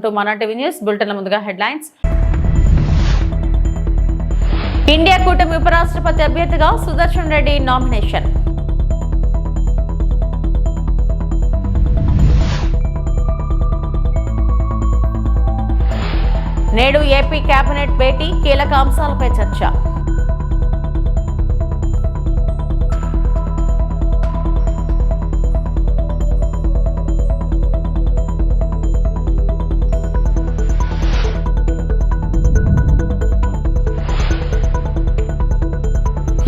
To మన TV news bulletin ముందుగా headlines. India కూటమి ఉపరాష్ట్రపతి అభ్యర్థిగా సుదర్శన్ రెడ్డి నామినేషన్. నేడు ఏపీ కేబినెట్ భేటీ, కీలక అంశాలపై చర్చ.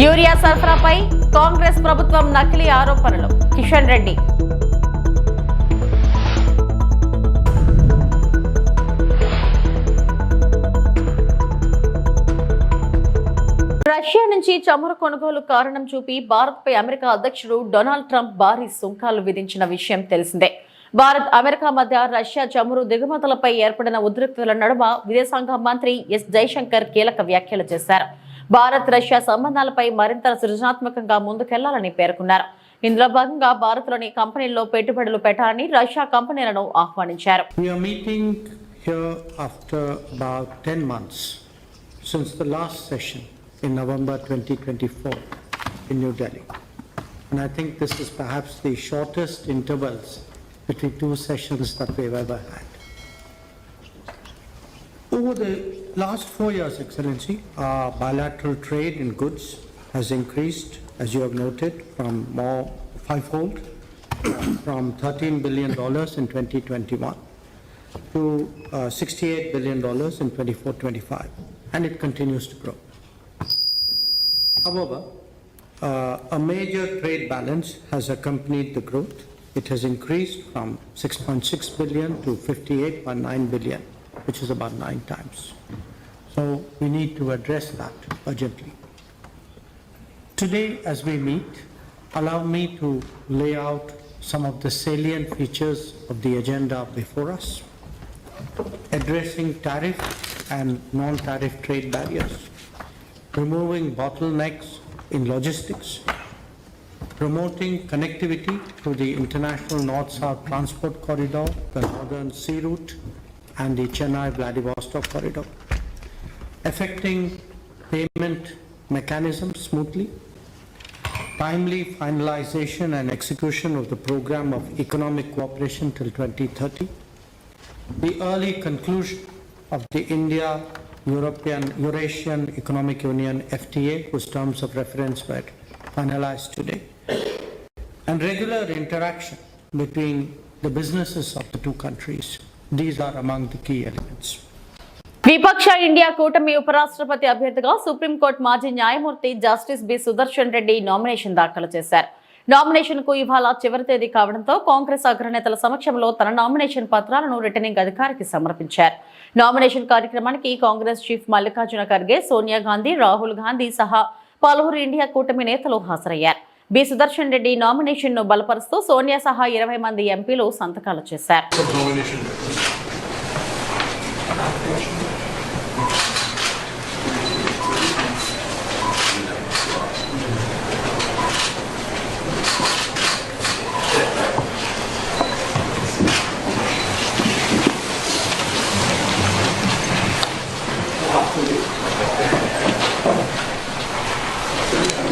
యూరియా సరఫరాపై కాంగ్రెస్ ప్రభుత్వం నకిలీ ఆరోపణలు. కిషన్ రెడ్డి. రష్యా నుంచి చమురు కొనుగోలు కారణం చూపి భారత్పై అమెరికా అధ్యక్షుడు డొనాల్డ్ ట్రంప్ భారీ సుంకాలు విధించిన విషయం తెలిసిందే. భారత్ అమెరికా మధ్య రష్యా చమురు దిగుమతులపై ఏర్పడిన ఉద్రిక్తతల నడుమ విదేశాంగ మంత్రి ఎస్ జైశంకర్ కీలక వ్యాఖ్యలు చేశారు. భారత్ రష్యా సంబంధాలపై మరింత సృజనాత్మకంగా ముందుకెళ్లాలని పేర్కొన్నారు. ఇందులో భాగంగా భారత్లోని కంపెనీల్లో పెట్టుబడులు పెట్టాలని రష్యా కంపెనీలను ఆహ్వానించారు. We are meeting here after about 10 months since the last session in November 2024 in New Delhi. And I think this is perhaps the shortest intervals between two sessions that we've ever had. Over the last 4 years, Excellency, our bilateral trade in goods has increased, as you have noted, from more fivefold, from $13 billion in 2021 to $68 billion in 24-25, and it continues to grow. However, a major trade balance has accompanied the growth. It has increased from 6.6 billion to 58.9 billion, which is about 9 times. So we need to address that urgently. Today, as we meet, allow me to lay out some of the salient features of the agenda before us. Addressing tariff and non-tariff trade barriers, removing bottlenecks in logistics, promoting connectivity through the international North-South transport corridor, the Northern Sea Route, and the Chennai-Vladivostok corridor, affecting payment mechanisms smoothly, timely finalization and execution of the program of economic cooperation till 2030, the early conclusion of the India-Eurasian Economic Union FTA, whose terms of reference were finalized today, and regular interaction between the businesses of the two countries. These are among the key elements. విపక్ష India కూటమి ఉపరాష్ట్రపతి అభ్యర్థిగా supreme court మాజీ న్యాయమూర్తి justice B Sudarshan Reddy nomination దాఖలు చేశారు. Nomination కు ఇవాళ చివరి తేదీ కావడంతో కాంగ్రెస్ అగ్రనేతల సమక్షంలో తన నామినేషన్ పత్రాలను రిటర్నింగ్ అధికారికి సమర్పించారు. నామినేషన్ కార్యక్రమానికి కాంగ్రెస్ చీఫ్ మల్లికార్జున ఖర్గే, సోనియా గాంధీ, రాహుల్ గాంధీ సహా పలువురు ఇండియా కూటమి నేతలు హాజరయ్యారు. బి సుదర్శన్ రెడ్డి నామినేషన్ ను బలపరుస్తూ సోనియా సహా 20 మంది ఎంపీలు సంతకాలు చేశారు.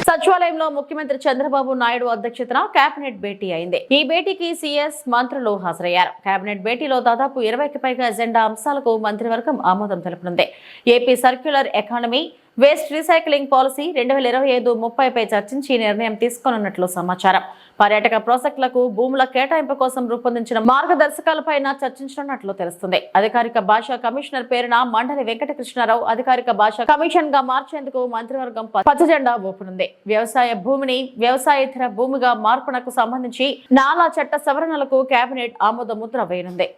సచివాలయంలో ముఖ్యమంత్రి చంద్రబాబు నాయుడు అధ్యక్షతన కేబినెట్ భేటీ అయింది. ఈ భేటీకి సీఎస్ మంత్రులు హాజరయ్యారు. కేబినెట్ భేటీలో దాదాపు 20కి పైగా ఎజెండా అంశాలకు మంత్రివర్గం ఆమోదం తెలుపనుంది. AP circular economy, waste recycling policy 2025-30పై చర్చించి నిర్ణయం తీసుకోనున్నట్లు సమాచారం. పర్యాటక ప్రాజెక్టులకు భూముల కేటాయింపు కోసం రూపొందించిన మార్గదర్శకాలపై చర్చించనున్నట్లు తెలుస్తుంది. అధికారిక భాషా కమిషనర్ పేరున మండలి వెంకటకృష్ణారావు అధికారిక భాషా కమిషన్ గా మార్చేందుకు మంత్రివర్గం పచ్చజెండా ఊపనుంది. వ్యవసాయ భూమిని వ్యవసాయేతర భూమిగా మార్పునకు సంబంధించి నాలా చట్ట సవరణలకు కేబినెట్ ఆమోద ముద్ర వేయనుంది.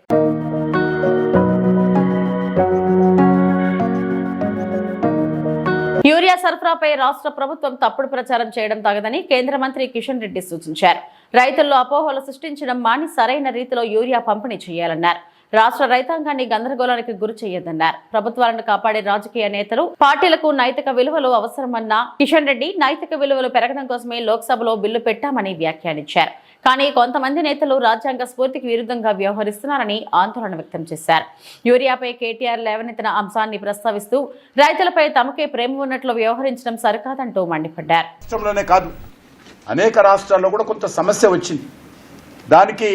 యూరియా సరఫరాపై రాష్ట్ర ప్రభుత్వం తప్పుడు ప్రచారం చేయడం తగదని కేంద్ర మంత్రి కిషన్ రెడ్డి సూచించారు. రైతుల్లో అపోహలు సృష్టించడం మాని సరైన రీతిలో యూరియా పంపిణీ చేయాలన్నారు. రాష్ట్ర రైతాంగాన్ని గందరగోళానికి గురి చేయొద్దన్నారు. ప్రభుత్వాలను కాపాడే రాజకీయ నేతలు, పార్టీలకు నైతిక విలువలు అవసరమన్న కిషన్ రెడ్డి నైతిక విలువలు పెరగడం కోసమే లోక్సభలో బిల్లు పెట్టామని వ్యాఖ్యానించారు. కానీ కొంతమంది నేతలు రాజ్యాంగ స్ఫూర్తికి విరుద్ధంగా వ్యవహరిస్తున్నారని ఆందోళన వ్యక్తం చేశారు. యూరియాపై కేటీఆర్ లేవనెత్తిన అంశాన్ని ప్రస్తావిస్తూ రైతులపై తమకే ప్రేమ ఉన్నట్లు వ్యవహరించడం సరికాదంటూ మండిపడ్డారు. రాష్ట్రంలోనే కాదు, అనేక రాష్ట్రాల్లో కూడా కొంత సమస్య వచ్చింది. దానికి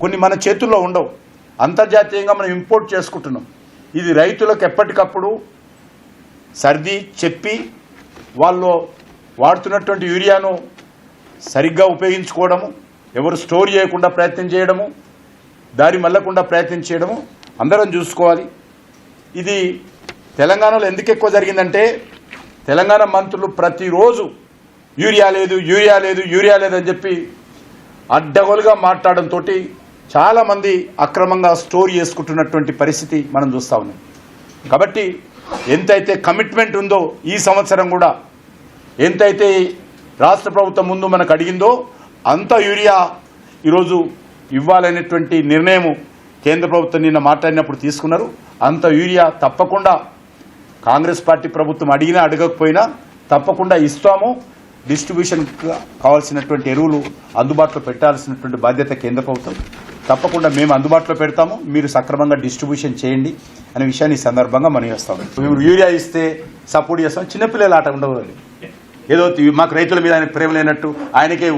కొన్ని మన చేతుల్లో ఉండవు, అంతర్జాతీయంగా మనం ఇంపోర్ట్ చేసుకుంటున్నాం. ఇది రైతులకు ఎప్పటికప్పుడు సర్ది చెప్పి వాళ్ళు వాడుతున్నటువంటి యూరియాను సరిగ్గా ఉపయోగించుకోవడము, ఎవరు స్టోర్ చేయకుండా ప్రయత్నం చేయడము, దారి మళ్ళకుండా ప్రయత్నం చేయడము అందరం చూసుకోవాలి. ఇది తెలంగాణలో ఎందుకు ఎక్కువ జరిగిందంటే తెలంగాణ మంత్రులు ప్రతిరోజు యూరియా లేదు యూరియా లేదు యూరియా లేదని చెప్పి అడ్డగోలుగా మాట్లాడడంతో చాలామంది అక్రమంగా స్టోర్ చేసుకుంటున్నటువంటి పరిస్థితి మనం చూస్తూ ఉన్నాం. కాబట్టి ఎంతైతే కమిట్మెంట్ ఉందో ఈ సంవత్సరం కూడా ఎంతైతే రాష్ట్ర ప్రభుత్వం ముందు మనకు అడిగిందో అంత యూరియా ఈరోజు ఇవ్వాలనేటువంటి నిర్ణయం కేంద్ర ప్రభుత్వం నిన్న మాట్లాడినప్పుడు తీసుకున్నారు. అంత యూరియా తప్పకుండా కాంగ్రెస్ పార్టీ ప్రభుత్వం అడిగినా అడగకపోయినా తప్పకుండా ఇస్తాము. డిస్ట్రిబ్యూషన్ కావాల్సినటువంటి ఎరువులు అందుబాటులో పెట్టాల్సినటువంటి బాధ్యత కేంద్ర ప్రభుత్వం. తప్పకుండా మేము అందుబాటులో పెడతాము, మీరు సక్రమంగా డిస్ట్రిబ్యూషన్ చేయండి అనే విషయాన్ని ఈ సందర్భంగా మనం చేస్తాము. మేము యూరియా ఇస్తే సపోర్ట్ చేస్తాం, చిన్నపిల్లల ఆట ఉండదు. ఏదో మాకు రైతుల మీద ఆయన ప్రేమ లేనట్టు, ఆయనకే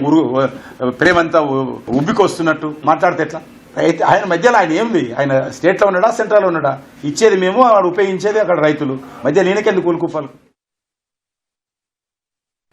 ప్రేమంతా ఉబ్బికొస్తున్నట్టు మాట్లాడితే ఎట్లా? ఆయన మధ్యలో ఆయన ఏమి, ఆయన స్టేట్లో ఉన్నాడా సెంట్రల్లో ఉన్నాడా? ఇచ్చేది మేము, వాడు ఉపయోగించేది అక్కడ రైతులు. మధ్య నేనకెందుకు కూలుకుపాలు?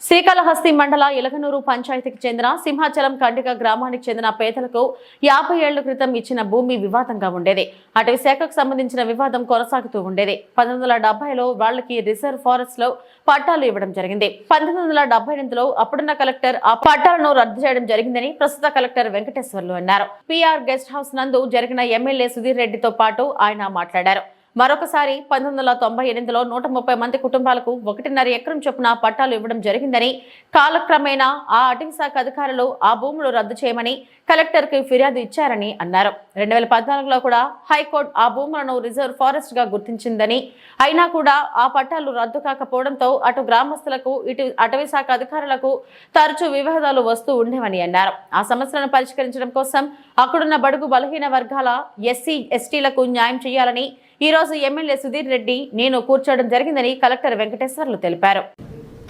శ్రీకాళహస్తి మండల ఇలగనూరు పంచాయతీకి చెందిన సింహాచలం కండిక గ్రామానికి చెందిన పేదలకు 50 ఏళ్ల క్రితం ఇచ్చిన భూమి వివాదంగా ఉండేది. అటవీ శాఖకు సంబంధించిన వివాదం కొనసాగుతూ ఉండేది. 1970లో వాళ్లకి రిజర్వ్ ఫారెస్ట్ లో పట్టాలు ఇవ్వడం జరిగింది. 1978లో అప్పుడున్న కలెక్టర్ ఆ పట్టాలను రద్దు చేయడం జరిగిందని ప్రస్తుత కలెక్టర్ వెంకటేశ్వర్లు అన్నారు. పిఆర్ గెస్ట్ హౌస్ నందు జరిగిన ఎమ్మెల్యే సుధీర్ రెడ్డితో పాటు ఆయన మాట్లాడారు. మరొకసారి 1998లో 130 మంది కుటుంబాలకు 1.5 ఎకరం చొప్పున పట్టాలు ఇవ్వడం జరిగిందని, కాలక్రమేణా ఆ అటవీ శాఖ అధికారులు ఆ భూములు రద్దు చేయమని కలెక్టర్కి ఫిర్యాదు ఇచ్చారని అన్నారు. 2014లో కూడా హైకోర్టు ఆ భూములను రిజర్వ్ ఫారెస్ట్ గా గుర్తించిందని, అయినా కూడా ఆ పట్టాలు రద్దు కాకపోవడంతో అటు గ్రామస్తులకు ఇటు అటవీ శాఖ అధికారులకు తరచూ వివాదాలు వస్తూ ఉండేవని అన్నారు. ఆ సమస్యలను పరిష్కరించడం కోసం అక్కడున్న బడుగు బలహీన వర్గాల ఎస్సీ ఎస్టీలకు న్యాయం చేయాలని ఈ రోజు ఎమ్మెల్యే సుధీర్ రెడ్డి నేను కూర్చోవడం జరిగిందని కలెక్టర్ వెంకటేశ్వర్లు తెలిపారు.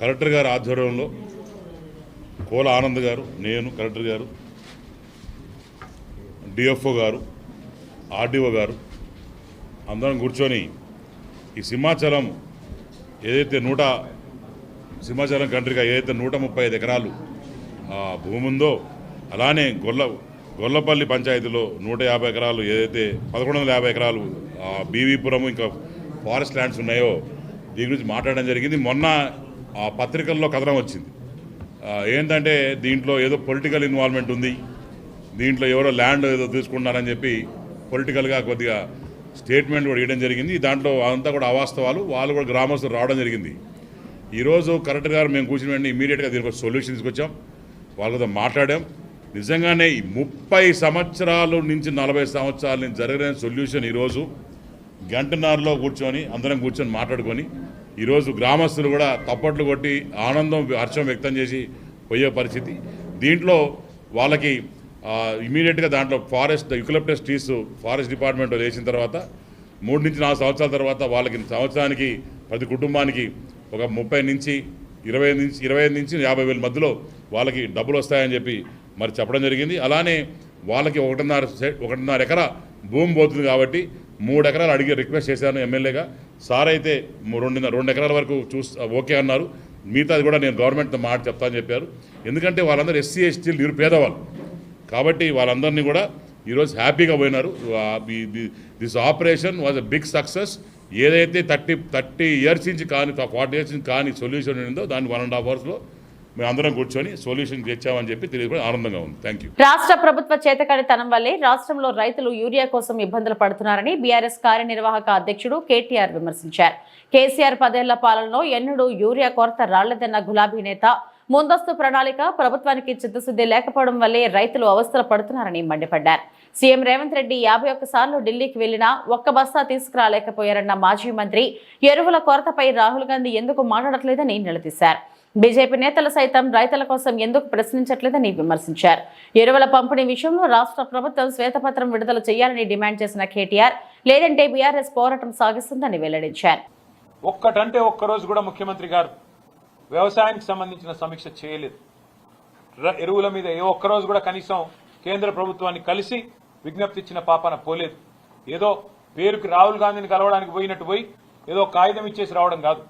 కలెక్టర్ గారి ఆధ్వర్యంలో కోల ఆనంద్ గారు, నేను, కలెక్టర్ గారు, డిఎఫ్ఓ గారు, ఆర్డీఓ గారు అందరం కూర్చొని ఈ సింహాచలం సింహాచలం కంట్రీగా ఏదైతే 135 ఎకరాలు భూమి ఉందో, అలానే గొల్లపల్లి పంచాయతీలో 150 ఎకరాలు, ఏదైతే 1150 ఎకరాలు బీవీపురం ఇంకా ఫారెస్ట్ ల్యాండ్స్ ఉన్నాయో దీని గురించి మాట్లాడడం జరిగింది. మొన్న ఆ పత్రికల్లో కథనం వచ్చింది. ఏంటంటే దీంట్లో ఏదో పొలిటికల్ ఇన్వాల్వ్మెంట్ ఉంది, దీంట్లో ఎవరో ల్యాండ్ ఏదో తీసుకుంటున్నారని చెప్పి పొలిటికల్గా కొద్దిగా స్టేట్మెంట్ కూడా ఇవ్వడం జరిగింది. దాంట్లో అంతా కూడా అవాస్తవాలు. వాళ్ళు కూడా గ్రామస్తులు రావడం జరిగింది. ఈరోజు కలెక్టర్ గారు మేము కూర్చుని వెంటనే ఇమీడియట్గా దీనికి ఒక సొల్యూషన్ తీసుకొచ్చాం, వాళ్ళతో మాట్లాడాం. నిజంగానే ఈ 30 సంవత్సరాల నుంచి 40 సంవత్సరాల నుంచి జరిగిన సొల్యూషన్ ఈరోజు గంటన్నరలో అందరం కూర్చొని మాట్లాడుకొని ఈరోజు గ్రామస్తులు కూడా తప్పట్లు కొట్టి ఆనందం హర్షం వ్యక్తం చేసి పోయే పరిస్థితి. దీంట్లో వాళ్ళకి ఇమీడియట్గా దాంట్లో యూకలిప్టస్ ట్రీస్ ఫారెస్ట్ డిపార్ట్మెంట్లో వేసిన తర్వాత 3 నుంచి 4 సంవత్సరాల తర్వాత వాళ్ళకి సంవత్సరానికి ప్రతి కుటుంబానికి ఒక 30 నుంచి 25 నుంచి 50 వేల మధ్యలో వాళ్ళకి డబ్బులు వస్తాయని చెప్పి మరి చెప్పడం జరిగింది. అలానే వాళ్ళకి 1.5 ఎకరా భూమి పోతుంది కాబట్టి 3 ఎకరాలు అడిగి రిక్వెస్ట్ చేశాను ఎమ్మెల్యేగా. సార్ అయితే 2 ఎకరాల వరకు ఓకే అన్నారు. మిగతాది కూడా నేను గవర్నమెంట్తో మాట చెప్తానని చెప్పారు. ఎందుకంటే వాళ్ళందరూ ఎస్సీ ఎస్టీలు నిరుపేదవాళ్ళు కాబట్టి వాళ్ళందరినీ కూడా ఈరోజు హ్యాపీగా పోయినారు. This operation was a big success. ఏదైతే 30 ఇయర్స్ నుంచి కానీ 40 ఇయర్స్ నుంచి కానీ సొల్యూషన్ ఉందో దాన్ని 1.5 అవర్స్లో మేము అందరం కూర్చొని సొల్యూషన్ తెచ్చామని చెప్పి తెలియదు, ఆనందంగా ఉంది. Thank you. రాష్ట్ర ప్రభుత్వ చేతకానితనం వల్లే రాష్ట్రంలో రైతులు యూరియా కోసం ఇబ్బందులు పడుతున్నారని బీఆర్ఎస్ కార్యనిర్వాహక అధ్యక్షుడు కేటీఆర్ విమర్శించారు. కేసీఆర్ 10 ఏళ్ల పాలనలో ఎన్నడూ యూరియా కొరత రాలేదన్న గులాబీ నేత ముందస్తు ప్రణాళిక ప్రభుత్వానికి చిత్తశుద్ధి లేకపోవడం వల్లే రైతులు అవస్థలు పడుతున్నారని మండిపడ్డారు. సీఎం రేవంత్ రెడ్డి 51 సార్లు ఢిల్లీకి వెళ్లినా ఒక్క బస్తా తీసుకురాలేకపోయారన్న మాజీ మంత్రి ఎరువుల కొరతపై రాహుల్ గాంధీ ఎందుకు మాట్లాడట్లేదని నిలదీశారు. బీజేపీ నేతలు సైతం రైతుల కోసం ఎందుకు ప్రశ్నించట్లేదని విమర్శించారు. ఎరువుల పంపిణీ విషయంలో రాష్ట్ర ప్రభుత్వం శ్వేతపత్రం విడుదల చేయాలని డిమాండ్ చేసిన కేటీఆర్, లేదంటే బీఆర్ఎస్ పోరాటం సాగిస్తుందని వెల్లడించారు. ఒక్కటంటే ఒక్కరోజు కూడా ముఖ్యమంత్రి గారు వ్యవసాయానికి సంబంధించిన సమీక్ష చేయలేదు. ఎరువుల మీద ఏ ఒక్కరోజు కూడా కనీసం కేంద్ర ప్రభుత్వాన్ని కలిసి విజ్ఞప్తి ఇచ్చిన పాపన పోలేదు. ఏదో పేరుకి రాహుల్ గాంధీని కలవడానికి పోయినట్టు పోయి ఏదో కాగితం ఇచ్చేసి రావడం కాదు.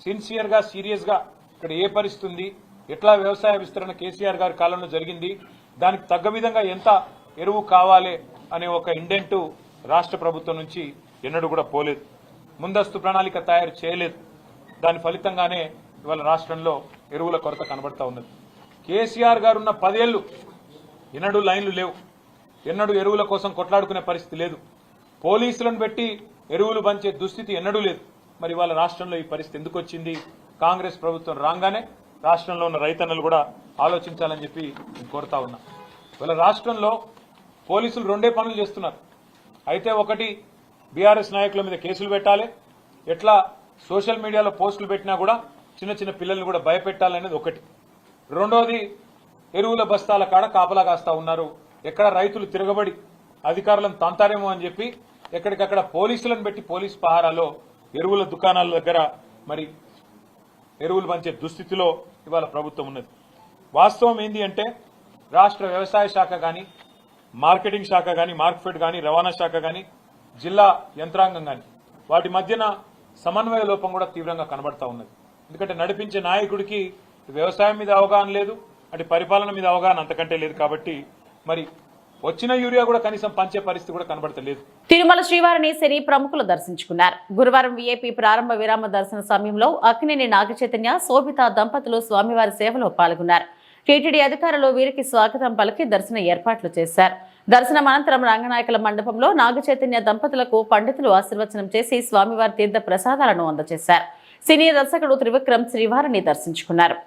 సిన్సియర్గా సీరియస్గా ఇక్కడ ఏ పరిస్థితి ఉంది, ఎట్లా వ్యవసాయ విస్తరణ కేసీఆర్ గారి కాలంలో జరిగింది, దానికి తగ్గ విధంగా ఎంత ఎరువు కావాలి అనే ఒక ఇండెంట్ రాష్ట్ర ప్రభుత్వం నుంచి ఎన్నడూ కూడా పోలేదు. ముందస్తు ప్రణాళిక తయారు చేయలేదు. దాని ఫలితంగానే ఇవాళ రాష్ట్రంలో ఎరువుల కొరత కనబడతా ఉన్నది. కేసీఆర్ గారు ఉన్న 10 ఏళ్లు ఎన్నడూ లైన్లు లేవు, ఎన్నడూ ఎరువుల కోసం కొట్లాడుకునే పరిస్థితి లేదు. పోలీసులను పెట్టి ఎరువులు పంచే దుస్థితి ఎన్నడూ లేదు. మరి ఇవాళ రాష్ట్రంలో ఈ పరిస్థితి ఎందుకు వచ్చింది? కాంగ్రెస్ ప్రభుత్వం రాగానే రాష్ట్రంలో ఉన్న రైతన్నలు కూడా ఆలోచించాలని చెప్పి నేను కోరుతా ఉన్నా. ఇవాళ రాష్ట్రంలో పోలీసులు 2 పనులు చేస్తున్నారు. అయితే ఒకటి బీఆర్ఎస్ నాయకుల మీద కేసులు పెట్టాలి, ఎట్లా సోషల్ మీడియాలో పోస్టులు పెట్టినా కూడా చిన్న చిన్న పిల్లల్ని కూడా భయపెట్టాలనేది ఒకటి. రెండోది ఎరువుల బస్తాల కాడ కాపలా కాస్తా ఉన్నారు. ఎక్కడ రైతులు తిరగబడి అధికారులను తంతారేమో అని చెప్పి ఎక్కడికక్కడ పోలీసులను పెట్టి పోలీస్ పహారాలో ఎరువుల దుకాణాల దగ్గర మరి ఎరువులు పంచే దుస్థితిలో ఇవాళ ప్రభుత్వం ఉన్నది. వాస్తవం ఏంది అంటే రాష్ట్ర వ్యవసాయ శాఖ కానీ, మార్కెటింగ్ శాఖ కానీ, మార్కెట్ కానీ, రవాణా శాఖ కానీ, జిల్లా యంత్రాంగం కానీ వాటి మధ్యన సమన్వయ లోపం కూడా తీవ్రంగా కనబడతా ఉన్నది. ఎందుకంటే నడిపించే నాయకుడికి వ్యవసాయం మీద అవగాహన లేదు, అటు పరిపాలన మీద అవగాహన అంతకంటే లేదు. కాబట్టి మరి వచ్చిన యూరియా కూడా కనీసం పంచే పరిస్థితి కూడా కనబడతలేదు. తిరుమల శ్రీవారిని సినీ ప్రముఖులు దర్శించుకున్నారు. గురువారం వీఐపీ ప్రారంభ విరామ దర్శన సమయంలో అక్కినేని నాగచైతన్య, శోభిత దంపతులు స్వామివారి సేవలో పాల్గొన్నారు. టీటీడీ అధికారులు వీరికి స్వాగతం పలికి దర్శన ఏర్పాట్లు చేశారు. దర్శనం అనంతరం రంగనాయకుల మండపంలో నాగచైతన్య దంపతులకు పండితులు ఆశీర్వచనం చేసి స్వామివారి తీర్థ ప్రసాదాలను అందజేశారు. సినీ దర్శకుడు త్రివిక్రమ్ శ్రీవారిని దర్శించుకున్నారు.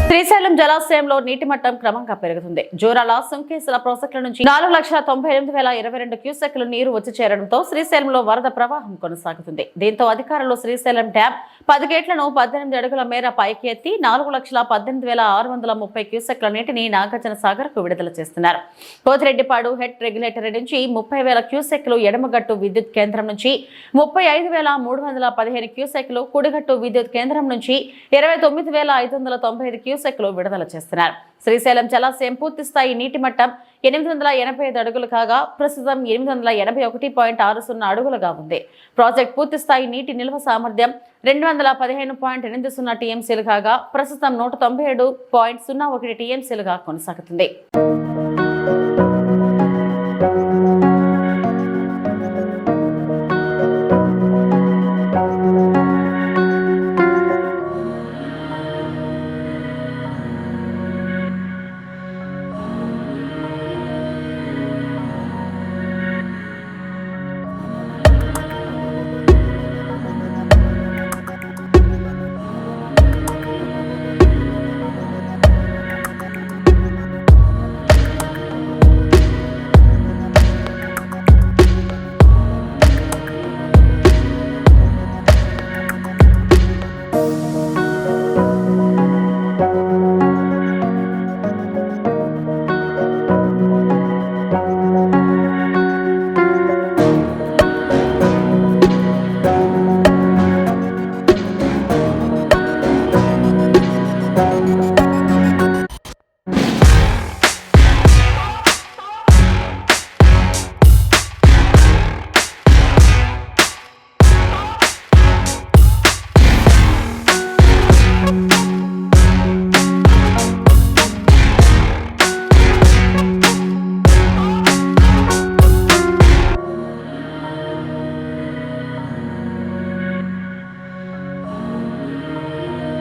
శ్రీశైలం జలాశయంలో నీటి మట్టం క్రమంగా పెరుగుతుంది. జోరాల, సుంకేశ్వర ప్రాజెక్టుల నుంచి 4,98,022 క్యూసెక్లు నీరు వచ్చి చేరడంతో శ్రీశైలంలో వరద ప్రవాహం కొనసాగుతుంది. దీంతో అధికారులు శ్రీశైలం డ్యాం 10 గేట్లను 18 అడుగుల మేర పైకి ఎత్తి 4,18,630 క్యూసెక్ల నీటిని నాగార్జున సాగర్ కు విడుదల చేస్తున్నారు. పోతిరెడ్డిపాడు హెడ్ రెగ్యులేటర్ నుంచి 30,000 క్యూసెక్లు, ఎడమగట్టు విద్యుత్ కేంద్రం నుంచి 35,315 క్యూసెక్లు, కుడిగట్టు విద్యుత్ కేంద్రం నుంచి 29,595 క్యూసెక్లు విడుదల చేస్తున్నారు. శ్రీశైలం జలాశయం పూర్తిస్థాయి నీటి మట్టం 885 అడుగులు కాగా ప్రస్తుతం 881.60 అడుగులుగా ఉంది. ప్రాజెక్ట్ పూర్తిస్థాయి నీటి నిల్వ సామర్థ్యం 215.80 టీఎంసీలు కాగా ప్రస్తుతం 197.01 టీఎంసీలుగా కొనసాగుతుంది.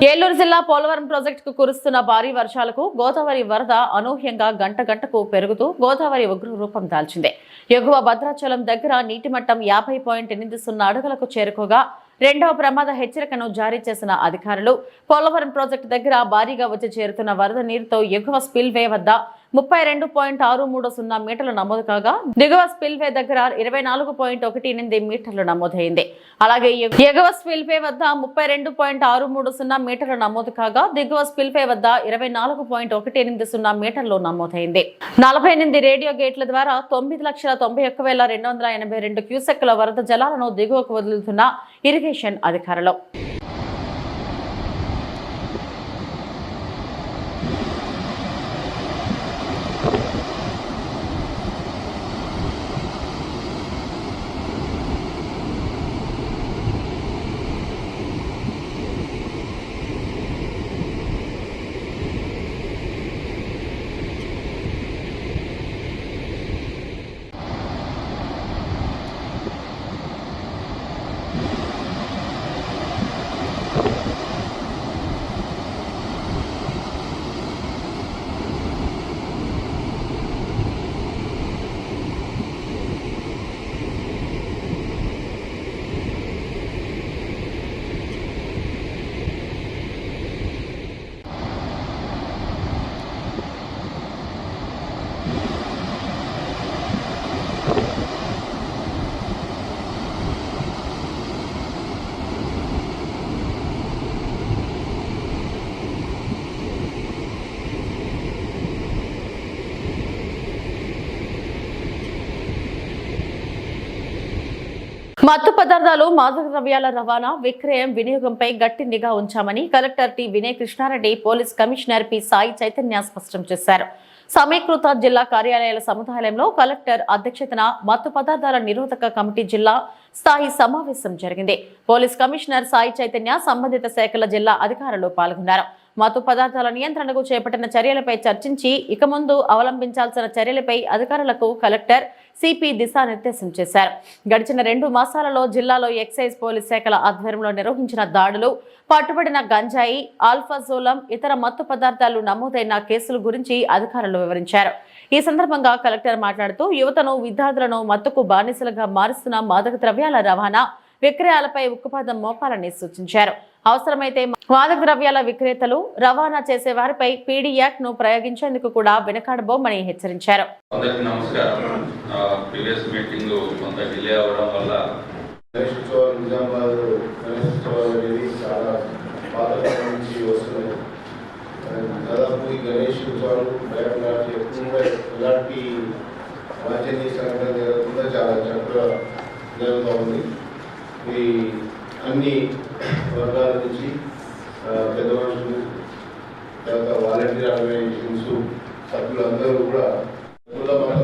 ఏలూరు జిల్లా పోలవరం ప్రాజెక్టుకు కురుస్తున్న భారీ వర్షాలకు గోదావరి వరద అనూహ్యంగా గంట గంటకు పెరుగుతూ గోదావరి ఉగ్ర రూపం దాల్చింది. ఎగువ భద్రాచలం దగ్గర నీటి మట్టం 50.80 అడుగులకు చేరుకోగా రెండవ ప్రమాద హెచ్చరికను జారీ చేసిన అధికారులు పోలవరం ప్రాజెక్టు దగ్గర భారీగా వచ్చి చేరుతున్న వరద నీరుతో ఎగువ స్పిల్వే వద్ద 32.630 మీటర్లు నమోదు కాగా దిగువ స్పిల్వే దగ్గర 24.18 మీటర్లు నమోదైంది. అలాగే ఎగువ స్పిల్వే వద్ద 32.630 మీటర్లు నమోదు కాగా దిగువ స్పిల్వే వద్ద 24.180 మీటర్లు నమోదైంది. 48 రేడియో గేట్ల ద్వారా 9,91,282 క్యూసెక్కుల వరద జలాలను దిగువకు వదులుతున్న ఇరిగేషన్ అధికారులు. మత్తు పదార్థాలు, మాదక ద్రవ్యాల రవాణా, విక్రయం, వినియోగంపై గట్టి నిఘా ఉంచామని collector T Vinay Krishnareddy, police commissioner P Sai Chaitanya స్పష్టం చేశారు. సమీకృత జిల్లా కార్యాలయాల సముదాయంలో కలెక్టర్ అధ్యక్షతన మత్తు పదార్థాల నిరోధక కమిటీ జిల్లా స్థాయి సమావేశం జరిగింది. పోలీస్ కమిషనర్ సాయి చైతన్య, సంబంధిత శాఖల జిల్లా అధికారులు పాల్గొన్నారు. మత్తు పదార్థాల నియంత్రణకు చేపట్టిన చర్యలపై చర్చించి ఇక ముందు అవలంబించాల్సిన చర్యలపై అధికారులకు కలెక్టర్ సిపి దిశానిర్దేశం చేశారు. గడిచిన 2 మాసాలలో జిల్లాలో ఎక్సైజ్, పోలీస్ శాఖల ఆధ్వర్యంలో నిర్వహించిన దాడులు, పట్టుబడిన గంజాయి, ఆల్ఫాజోలం, ఇతర మత్తు పదార్థాలు నమోదైన కేసుల గురించి అధికారులు వివరించారు. ఈ సందర్భంగా కలెక్టర్ మాట్లాడుతూ యువతను, విద్యార్థులను మత్తుకు బానిసలుగా మారుస్తున్న మాదక ద్రవ్యాల రవాణా, విక్రయాలపై ఉక్కుపాదం మోపాలని సూచించారు. అవసరమైతే మాదక ద్రవ్యాల విక్రేతలు, రవాణా చేసే వారిపై పీడీ యాక్ట్ ను ప్రయోగించేందుకు కూడా వెనకాడబోమని హెచ్చరించారు. అన్ని వర్గాల నుంచి పెద్ద మనుషులు, తర్వాత వాలంటీర్ ఆర్గనైజేషన్స్ సభ్యులందరూ కూడా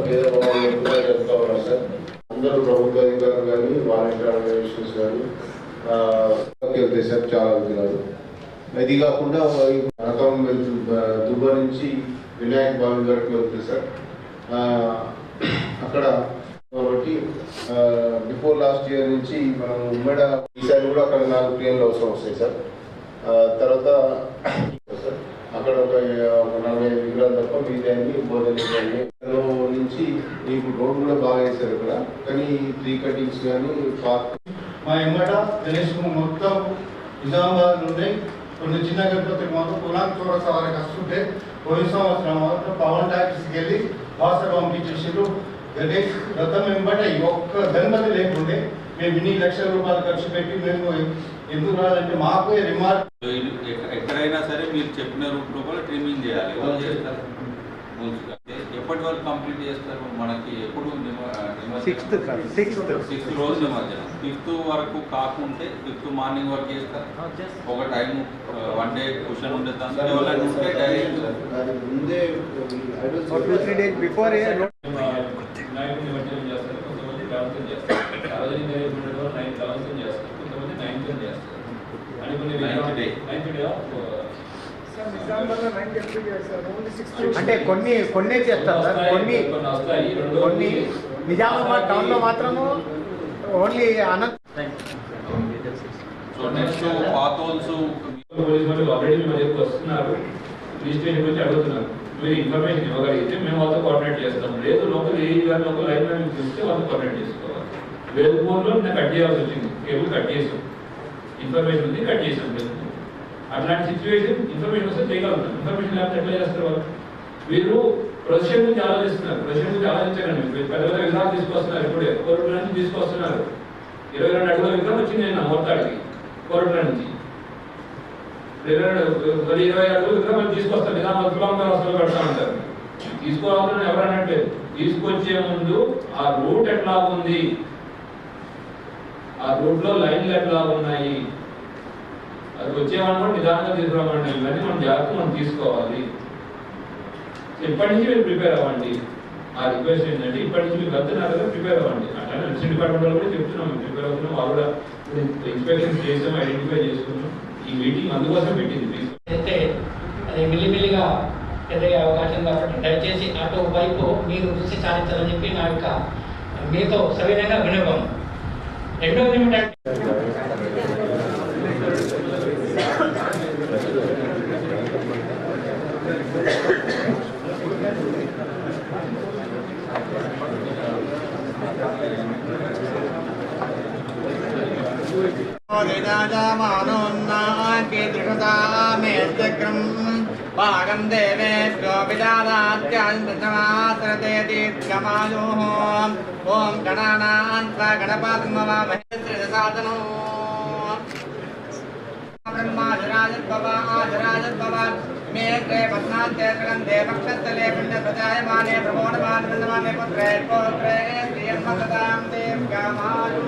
భేదభావాలు కూడా చెప్తా ఉన్నారు సార్. అందరూ ప్రభుత్వ అధికారులు కానీ, వాలంటీర్ ఆర్గనైజేషన్స్ కానీ వెళ్తాయి సార్ చాలా విధాలు. ఇది కాకుండా రకం దుబ్బ నుంచి వినాయక్ బావి వరకు వెళ్తాయి సార్. అక్కడ కాబట్టి బిఫోర్ లాస్ట్ ఇయర్ నుంచి మనం ఉమ్మడి ఈసారి కూడా అక్కడ 4 ట్రైన్లు అవసరం వస్తాయి సార్. తర్వాత అక్కడ ఒక 45 విగ్రహాలు తప్ప మిగతాన్ని బోధన నుంచి ఇప్పుడు రోడ్డు కూడా బాగా వేశారు ఇక్కడ. కానీ 3 కటింగ్స్ కానీ పార్క్ మా ఎమ్మట గణేష్ మొత్తం నిజామాబాద్ నుండి కొన్ని చిన్న గణపతికి మాత్రం పులాంగ్ చౌరస్తా వరకు వస్తుంటే పోయిన సంవత్సరం మాత్రం పవన్ ట్యాక్సీకి వెళ్ళి వాసర్ పంపించేసారు. గణేష్ రథం వెంబట ఒక్క గణపతి లేకుండే మేము ఇన్ని లక్షల రూపాయలు ఖర్చు పెట్టి మేము ఎందుకు రాదంటే మాకు రిమార్క్ ఎక్కడైనా సరే మీరు చెప్పిన రూట్ లోపల ట్రిమ్మింగ్ చేయాలి. చేస్తారు ఎప్పటి వరకు కంప్లీట్ చేస్తారు? మనకి ఎప్పుడు 6th రోజు నిమజ్జనం. 5th వరకు కాకుంటే 5th మార్నింగ్ వరకు చేస్తారు. ఒక టైం 1 డే క్వశ్చన్ ఉండే ముందే 2-3 days before నైట్ నిమజ్జనం చేస్తారు, కొంతమంది 11th చేస్తారు, సార్వజనిక ఉండేవారు 9th చేస్తారు, కొంతమంది 9th చేస్తారు. అని కొన్ని 9th డే అంటే కొన్ని చేస్తారు సార్. కొన్ని నిజామాబాద్ టౌన్ లో మాత్రము ఓన్లీ సో నెక్స్ట్ పాతోల్స్ పోలీసు వాళ్ళు ఆల్రెడీ మీ దగ్గరకు వస్తున్నారు, రిజిస్ట్రేషన్ గురించి అడుగుతున్నారు. మీరు ఇన్ఫర్మేషన్ ఇవ్వగలిగితే మేము వాళ్ళతో కోఆర్డినేట్ చేస్తాం. లేదు లోకల్ ఏఈ గారు లోకల్ లైన్ మ్యాన్ చూస్తే వాళ్ళతో కోఆర్డినేట్ చేసుకోవాలి. వేలుపూర్లో నేను కట్ చేయాల్సి వచ్చింది, కేబుల్ కట్ చేసాం, ఇన్ఫర్మేషన్ ఉంది కట్ చేసాం. అట్లాంటి సిచ్యువేషన్ ఇన్ఫర్మేషన్ వస్తే చేయగలుగుతాం. ఇన్ఫర్మేషన్ లేకపోతే ఎట్లా చేస్తారు వాళ్ళు? వీరు ప్రొసెషన్ గురించి ఆలోచిస్తున్నారు. ప్రొసెషన్ గురించి ఆలోచించకండి. పెద్ద పెద్ద విగ్రహాలు తీసుకొస్తున్నారు, ఇప్పుడే కోరుట్ల నుంచి తీసుకొస్తున్నారు. 22 అడుగుల విగ్రహం వచ్చింది నేను మొత్తాడికి కోరుట్ల నుంచి. 20 అడుగుల విగ్రహం తీసుకొస్తారు. నిజామాబాద్ అసలు పెడతా ఉంటారు. తీసుకోవాలని ఎవరు అనట్లేదు. తీసుకొచ్చే ముందు ఆ రూట్ ఎట్లా ఉంది, ఆ రూట్ లో లైన్లు ఎట్లా ఉన్నాయి, అది వచ్చేవాళ్ళు కూడా నిదానంగా తీసుకురామండి. ఇవన్నీ మనం జాగ్రత్త మనం తీసుకోవాలి. ఇప్పటి నుంచి మీరు ప్రిపేర్ అవ్వండి. ఆ రిక్వెస్ట్ ఏంటంటే ఇప్పటి నుంచి మీరు వెళ్తున్నారు కదా, ప్రిపేర్ అవ్వండి. అట్లానే ఎలక్షన్ డిపార్ట్మెంట్ వాళ్ళు కూడా చెప్తున్నాం, ప్రిపేర్ అవుతున్నాం. వాళ్ళు కూడా ఇన్స్పెక్షన్ చేసాం, ఐడెంటిఫై చేసుకున్నాం. ఈ మీటింగ్ అందుకోసం పెట్టింది. అయితే అది మిల్లిమిల్లిగా ఎదిగే అవకాశం కాబట్టి దయచేసి అటు వైపు మీరు దృష్టి సారించాలని చెప్పి నా యొక్క మీతో సవినయంగా వినవం. రెండవది ఏమిటంటే పాగం దేవేభ్యో విదాదాత్యాసరతే దీర్ఘమాయుః. ఓం గణానాన్త్వా గణపతిం వవామహే త్రిదశాతనో బ్రహ్మాధిరాజద్భవ ఆధిరాజద్భవ మే త్రే పద్మాంతే త్రిగంధే పక్షస్థలే పుణ్యప్రజాయమానే ప్రమోదమానవందమానే పుత్రే పౌత్రే శ్రీయన్మతదాం దీర్ఘమాయుః.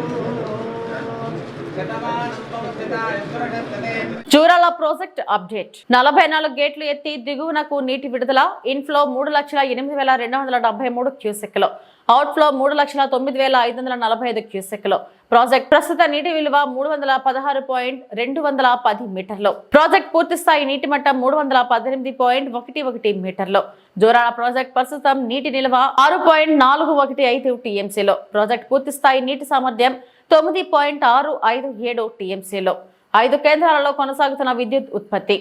Jurala project update. 44 గేట్లు ఎత్తి దిగువనకు నీటి విడుదల. ఇన్ఫ్లో 3,08,273 క్యూసెక్లు, అవుట్ఫ్లో 3,09,545 క్యూసెక్లు. ప్రాజెక్ట్ ప్రస్తుత నీటి విలువ 316.210 మీటర్లు. ప్రాజెక్ట్ పూర్తిస్థాయి నీటి మట్టం 318.11 మీటర్లు. జూరాల ప్రాజెక్ట్ ప్రస్తుతం నీటి నిల్వ 6.415 టీఎంసీలో. ప్రాజెక్ట్ పూర్తిస్థాయి నీటి సామర్థ్యం 9.657 టీఎంసీలో. 5 కేంద్రాలలో కొనసాగుతున్న విద్యుత్ ఉత్పత్తి.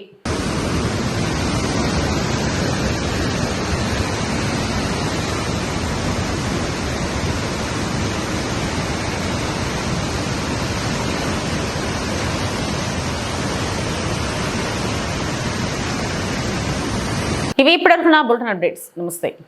ఇవి ఇప్పటివరకు నా బులెటిన్ అప్డేట్స్. నమస్తే.